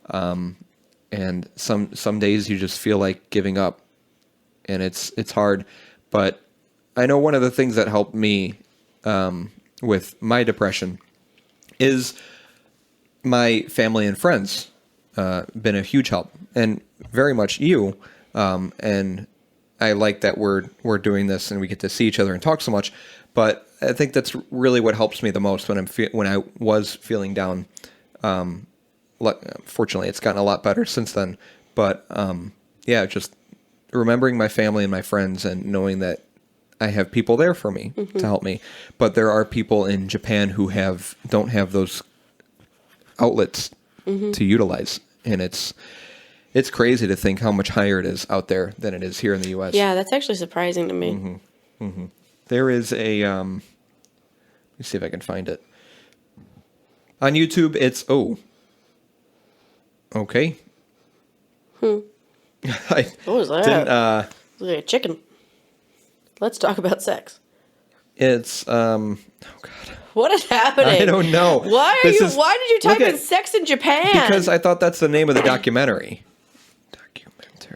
And some days you just feel like giving up, and it's hard. But I know one of the things that helped me with my depression is my family and friends. Been a huge help, and very much you. And I like that we're doing this and we get to see each other and talk so much. But I think that's really what helps me the most when I was feeling down. Fortunately, it's gotten a lot better since then. But just remembering my family and my friends and knowing that I have people there for me to help me. But there are people in Japan who don't have those outlets to utilize. And it's crazy to think how much higher it is out there than it is here in the U.S.
Yeah, that's actually surprising to me.
There is a... let me see if I can find it. On YouTube, it's... Oh. Okay.
What was that? It was like a chicken. Let's talk about sex.
It's... Oh, God.
What is happening?
I don't know.
Why did you type in sex in Japan?
Because I thought that's the name of the documentary.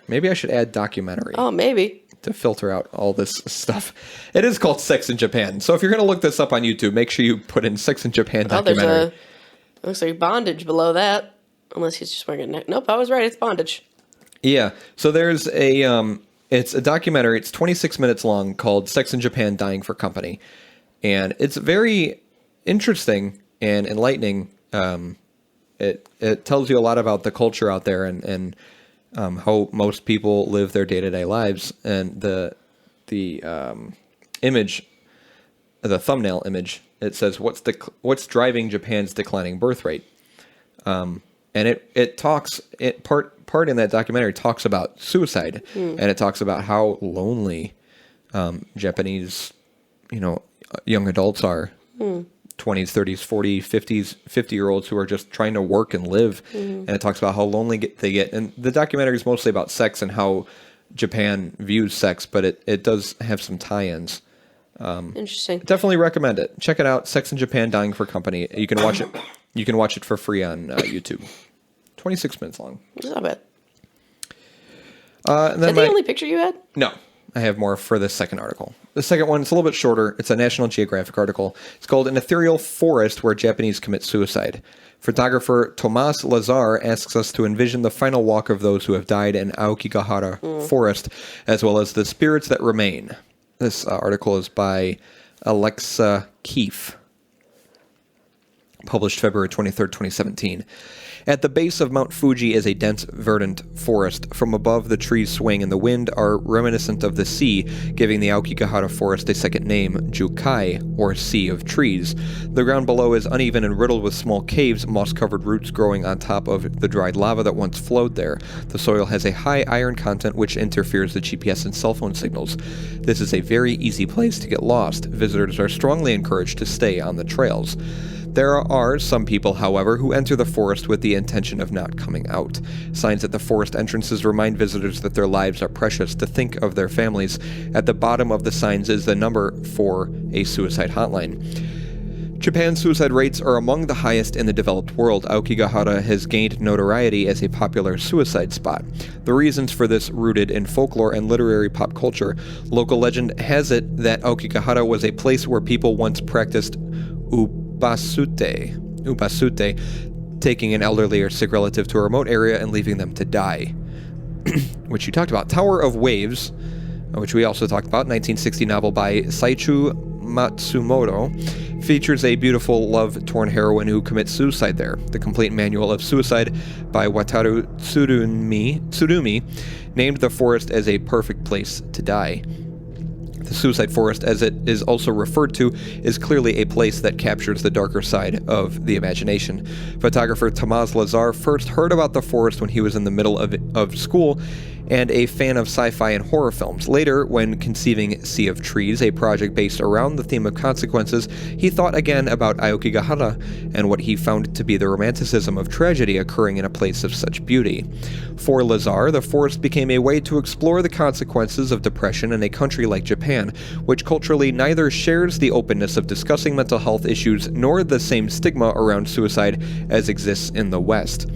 Maybe I should add documentary.
Oh, maybe.
To filter out all this stuff. It is called Sex in Japan. So if you're going to look this up on YouTube, make sure you put in Sex in Japan documentary.
Looks like bondage below that. Unless he's just wearing a neck. Nope, I was right. It's bondage.
Yeah. So there's it's a documentary. It's 26 minutes long called Sex in Japan Dying for Company. And it's very interesting and enlightening. It tells you a lot about the culture out there and how most people live their day-to-day lives, and the image the thumbnail image, it says, what's driving Japan's declining birth rate? And it talks, part in that documentary talks about suicide, and it talks about how lonely Japanese, young adults are. 20s, 30s, 40s, 50s, 50-year-olds who are just trying to work and live. And it talks about how lonely they get. And the documentary is mostly about sex and how Japan views sex, but it does have some tie-ins.
Interesting.
Definitely recommend it. Check it out. Sex in Japan, Dying for Company. You can watch it. You can watch it for free on YouTube. 26 minutes long.
It's not bad.
And then
Is that the only picture you had?
No, I have more for the second article. The second one, it's a little bit shorter. It's a National Geographic article. It's called An Ethereal Forest Where Japanese Commit Suicide. Photographer Tomas Lazar asks us to envision the final walk of those who have died in Aokigahara Forest, as well as the spirits that remain. This article is by Alexa Keefe, published February 23rd, 2017. At the base of Mount Fuji is a dense, verdant forest. From above, the trees swing and the wind are reminiscent of the sea, giving the Aokigahara Forest a second name, Jukai, or Sea of Trees. The ground below is uneven and riddled with small caves, moss-covered roots growing on top of the dried lava that once flowed there. The soil has a high iron content which interferes with GPS and cell phone signals. This is a very easy place to get lost. Visitors are strongly encouraged to stay on the trails. There are some people, however, who enter the forest with the intention of not coming out. Signs at the forest entrances remind visitors that their lives are precious, to think of their families. At the bottom of the signs is the number for a suicide hotline. Japan's suicide rates are among the highest in the developed world. Aokigahara has gained notoriety as a popular suicide spot. The reasons for this rooted in folklore and literary pop culture. Local legend has it that Aokigahara was a place where people once practiced ubasute, taking an elderly or sick relative to a remote area and leaving them to die, which you talked about. Tower of Waves, which we also talked about, 1960 novel by Saichu Matsumoto, features a beautiful love-torn heroine who commits suicide there. The Complete Manual of Suicide by Wataru Tsurumi named the forest as a perfect place to die. The Suicide Forest, as it is also referred to, is clearly a place that captures the darker side of the imagination. Photographer Tomas Lazar first heard about the forest when he was in the middle of school and a fan of sci-fi and horror films. Later, when conceiving Sea of Trees, a project based around the theme of consequences, he thought again about Aokigahara and what he found to be the romanticism of tragedy occurring in a place of such beauty. For Lazar, the forest became a way to explore the consequences of depression in a country like Japan, which culturally neither shares the openness of discussing mental health issues nor the same stigma around suicide as exists in the West.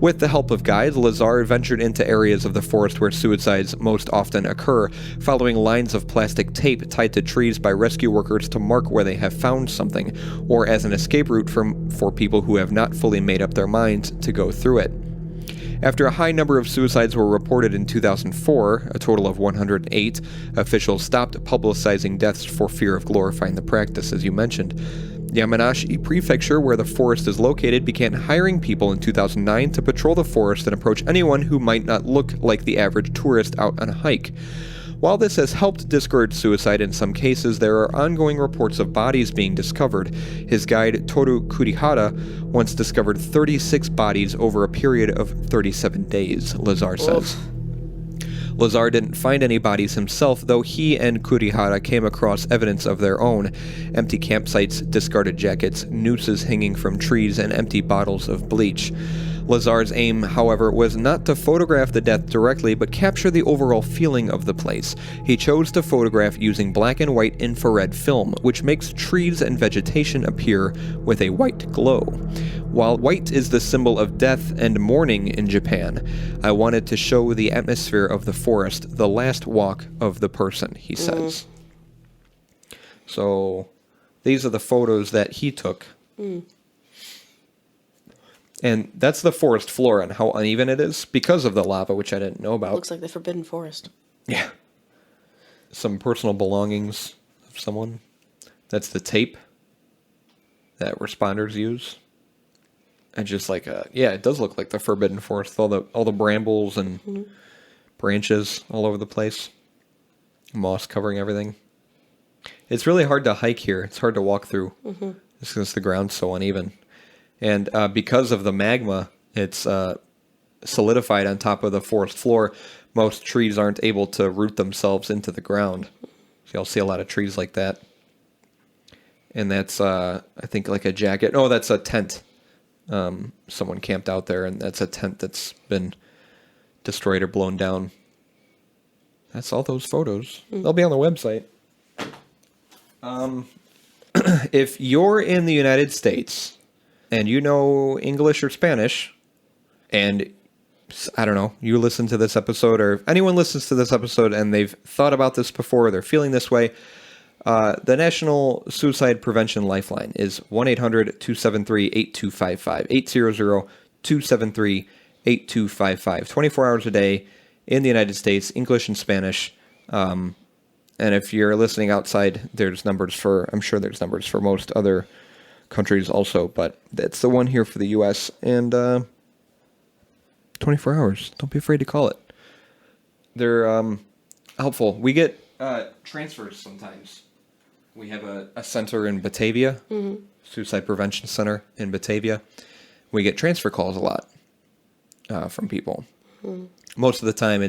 With the help of guides, Lazar ventured into areas of the forest where suicides most often occur, following lines of plastic tape tied to trees by rescue workers to mark where they have found something, or as an escape route for people who have not fully made up their minds to go through it. After a high number of suicides were reported in 2004, a total of 108, officials stopped publicizing deaths for fear of glorifying the practice, as you mentioned. Yamanashi Prefecture, where the forest is located, began hiring people in 2009 to patrol the forest and approach anyone who might not look like the average tourist out on a hike. While this has helped discourage suicide in some cases, there are ongoing reports of bodies being discovered. His guide, Toru Kurihara, once discovered 36 bodies over a period of 37 days, Lazar says. Lazar didn't find any bodies himself, though he and Kurihara came across evidence of their own: empty campsites, discarded jackets, nooses hanging from trees, and empty bottles of bleach. Lazar's aim, however, was not to photograph the death directly, but capture the overall feeling of the place. He chose to photograph using black and white infrared film, which makes trees and vegetation appear with a white glow. While white is the symbol of death and mourning in Japan, I wanted to show the atmosphere of the forest, the last walk of the person, he says. So, these are the photos that he took. And that's the forest floor and how uneven it is because of the lava, which I didn't know about.
Looks like the Forbidden Forest.
Yeah. Some personal belongings of someone. That's the tape that responders use. And just like, it does look like the Forbidden Forest. All the brambles and branches all over the place. Moss covering everything. It's really hard to hike here. It's hard to walk through. Mm-hmm. Just because the ground's so uneven. And because of the magma, it's solidified on top of the forest floor. Most trees aren't able to root themselves into the ground. So you'll see a lot of trees like that. And that's, I think, like a jacket. Oh, that's a tent. Someone camped out there, and that's a tent that's been destroyed or blown down. That's all those photos. They'll be on the website. If you're in the United States and you know English or Spanish, and I don't know, you listen to this episode, or if anyone listens to this episode and they've thought about this before, they're feeling this way, the National Suicide Prevention Lifeline is 1-800-273-8255, 800-273-8255, 24 hours a day in the United States, English and Spanish. And if you're listening outside, there's numbers for, I'm sure there's numbers for most other countries also, but that's the one here for the U.S. And 24 hours. Don't be afraid to call it. They're helpful. We get transfers sometimes. We have a center in Batavia, Suicide Prevention Center in Batavia. We get transfer calls a lot from people. Most of the time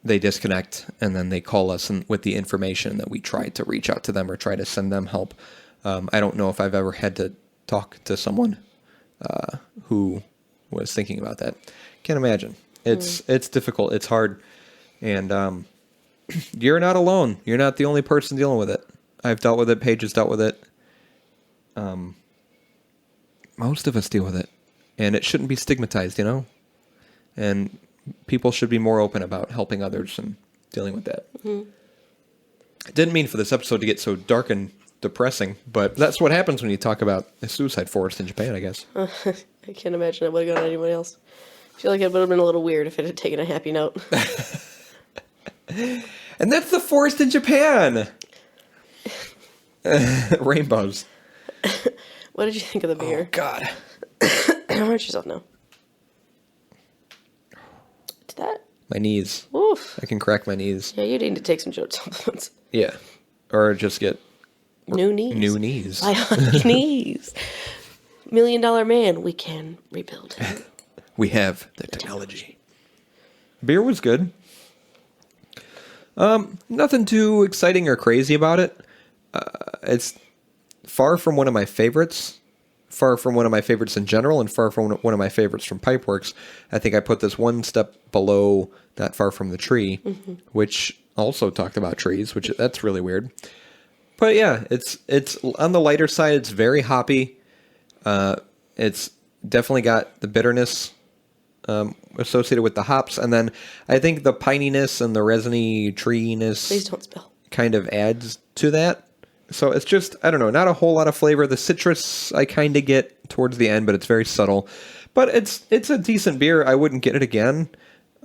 they disconnect and then they call us with the information that we try to reach out to them or try to send them help. I don't know if I've ever had to talk to someone who was thinking about that. Can't imagine. It's difficult. It's hard. And you're not alone. You're not the only person dealing with it. I've dealt with it. Paige has dealt with it. Most of us deal with it. And it shouldn't be stigmatized, you know? And people should be more open about helping others and dealing with that. I didn't mean for this episode to get so dark and depressing, but that's what happens when you talk about a suicide forest in Japan, I guess.
I can't imagine it would have gone to anybody else. I feel like it would have been a little weird if it had taken a happy note.
And that's the forest in Japan! Rainbows.
What did you think of the beer?
Oh, God.
Hurt yourself now. Did that?
My knees.
Oof.
I can crack my knees.
Yeah, you need to take some jolt supplements.
Yeah. Or just get
new knees.
New knees.
Bionic knees. $1 Million Man, we can rebuild him.
We have the technology. Beer was good. Nothing too exciting or crazy about it. It's far from one of my favorites. Far from one of my favorites in general, and far from one of my favorites from Pipeworks. I think I put this one step below Not Far From the Tree, which also talked about trees, which that's really weird. But yeah, it's on the lighter side. It's very hoppy. It's definitely got the bitterness associated with the hops, and then I think the pininess and the resiny treeness
Please don't spill.
kind of adds to that. So it's just, I don't know, not a whole lot of flavor. The citrus I kind of get towards the end, but it's very subtle. But it's a decent beer. I wouldn't get it again.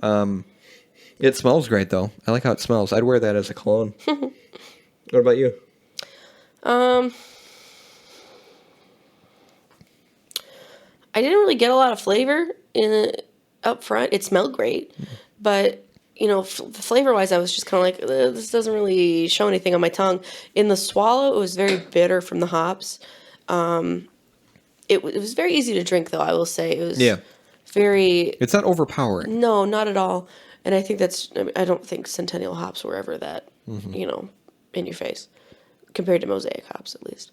It smells great, though. I like how it smells. I'd wear that as a cologne. What about you?
I didn't really get a lot of flavor in it up front. It smelled great, but flavor-wise, I was just kind of like, this doesn't really show anything on my tongue. In the swallow, it was very bitter from the hops. It was very easy to drink, though, I will say. It was very...
It's not overpowering.
No, not at all. And I think I don't think Centennial hops were ever that, in your face, compared to Mosaic hops, at least.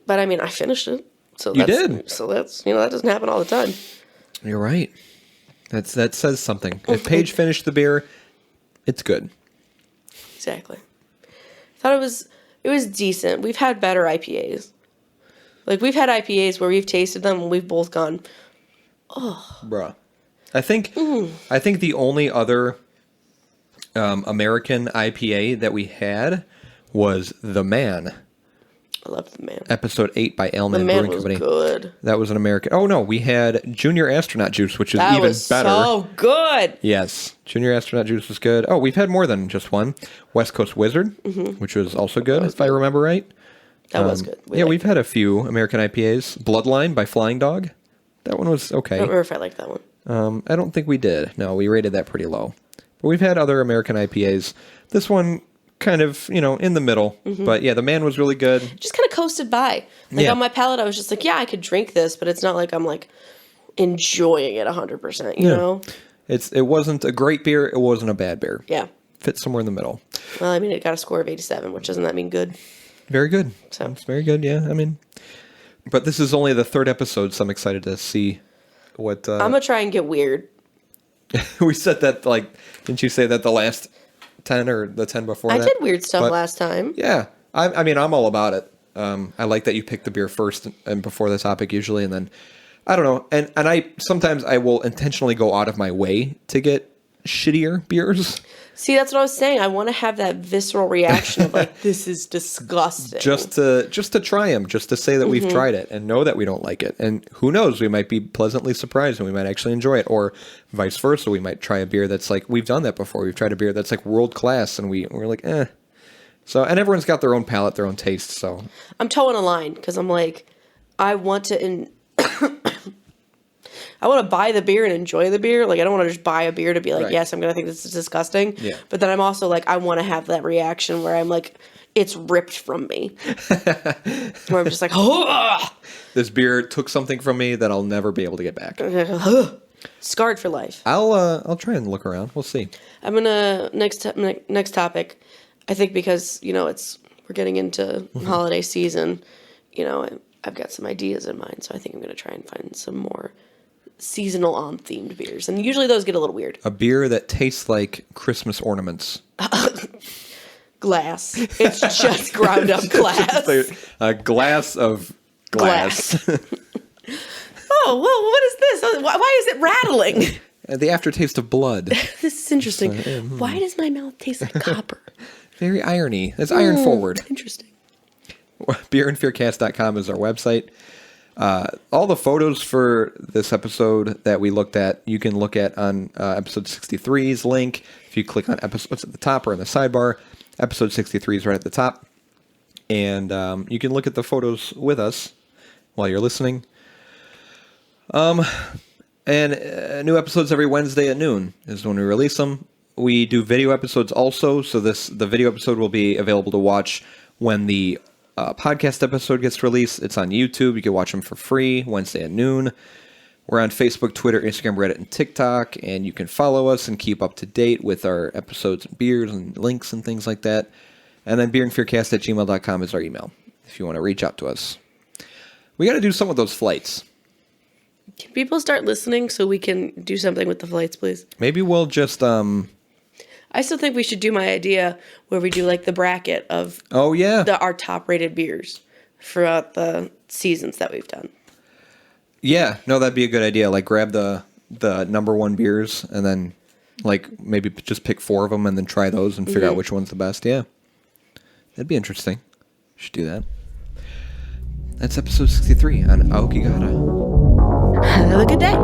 But, I mean, I finished it. So
you did.
So that's, that doesn't happen all the time.
You're right. That says something. If Paige finished the beer, it's good.
Exactly. I thought it was decent. We've had better IPAs. Like, we've had IPAs where we've tasted them and we've both gone, oh.
Bruh. I think the only other American IPA that we had was The Man.
I love The Man.
Episode 8 by Aleman
Brewing
Company.
The Man was good.
That was an American. Oh, no. We had Junior Astronaut Juice, which is even better.
So good.
Yes. Junior Astronaut Juice was good. Oh, we've had more than just one. West Coast Wizard, which was also good, if I remember right.
That was good.
We've had a few American IPAs. Bloodline by Flying Dog. That one was okay.
I don't remember if I liked that one.
I don't think we did. No, we rated that pretty low. But we've had other American IPAs. This one kind of, in the middle. But yeah, the Man was really good.
Just kind of coasted by. Like on my palate, I was just like, yeah, I could drink this, but it's not like I'm like enjoying it 100%, you know?
It wasn't a great beer. It wasn't a bad beer.
Yeah.
Fits somewhere in the middle.
Well, I mean, it got a score of 87, which doesn't that mean good?
Very good.
So
it's very good, yeah. I mean, but this is only the third episode, so I'm excited to see what...
I'm going to try and get weird.
We said that, didn't you say that the last 10 or the 10 before that?
I did weird stuff last time.
Yeah. I mean, I'm all about it. I like that you pick the beer first and before the topic usually, and then, I don't know. And sometimes I will intentionally go out of my way to get shittier beers.
See, that's what I was saying. I want to have that visceral reaction of like, this is disgusting.
Just to try them, just to say that we've tried it and know that we don't like it. And who knows, we might be pleasantly surprised and we might actually enjoy it. Or vice versa, we might try a beer that's like, we've done that before. We've tried a beer that's like world class and we're like, eh. So, and everyone's got their own palate, their own taste, so. I'm
towing a line because I'm like, I want to... I want to buy the beer and enjoy the beer. Like, I don't want to just buy a beer to be like, yes, I'm going to think this is disgusting.
Yeah.
But then I'm also like, I want to have that reaction where I'm like, it's ripped from me. Where I'm just like, oh!
This beer took something from me that I'll never be able to get back.
Scarred for life.
I'll try and look around. We'll see.
I'm going to, next topic, I think because, we're getting into holiday season, I've got some ideas in mind. So I think I'm going to try and find some more seasonal on-themed beers. And usually those get a little weird.
A beer that tastes like Christmas ornaments.
Glass. It's just ground up glass.
A glass of glass.
Oh, whoa, what is this? Why is it rattling?
The aftertaste of blood.
This is interesting. Why does my mouth taste like copper?
Very irony. It's iron forward.
Interesting.
Beerandfearcast.com is our website. All the photos for this episode that we looked at, you can look at on episode 63's link. If you click on episodes at the top or in the sidebar, episode 63 is right at the top. And you can look at the photos with us while you're listening. And new episodes every Wednesday at noon is when we release them. We do video episodes also, so the video episode will be available to watch when the podcast episode gets released. It's on YouTube. You can watch them for free Wednesday at noon. We're on Facebook, Twitter, Instagram, Reddit, and TikTok, and you can follow us and keep up to date with our episodes and beers and links and things like that. And then beerandfearcast@gmail.com is our email if you want to reach out to us. We got to do some of those flights.
Can people start listening so we can do something with the flights, please?
Maybe we'll just...
I still think we should do my idea where we do like the bracket of our top rated beers throughout the seasons that we've done.
Yeah, no, that'd be a good idea. Like grab the number one beers and then like maybe just pick 4 of them and then try those and figure out which one's the best. Yeah, that'd be interesting. We should do that. That's episode 63 on Aokigahara.
Have a good day.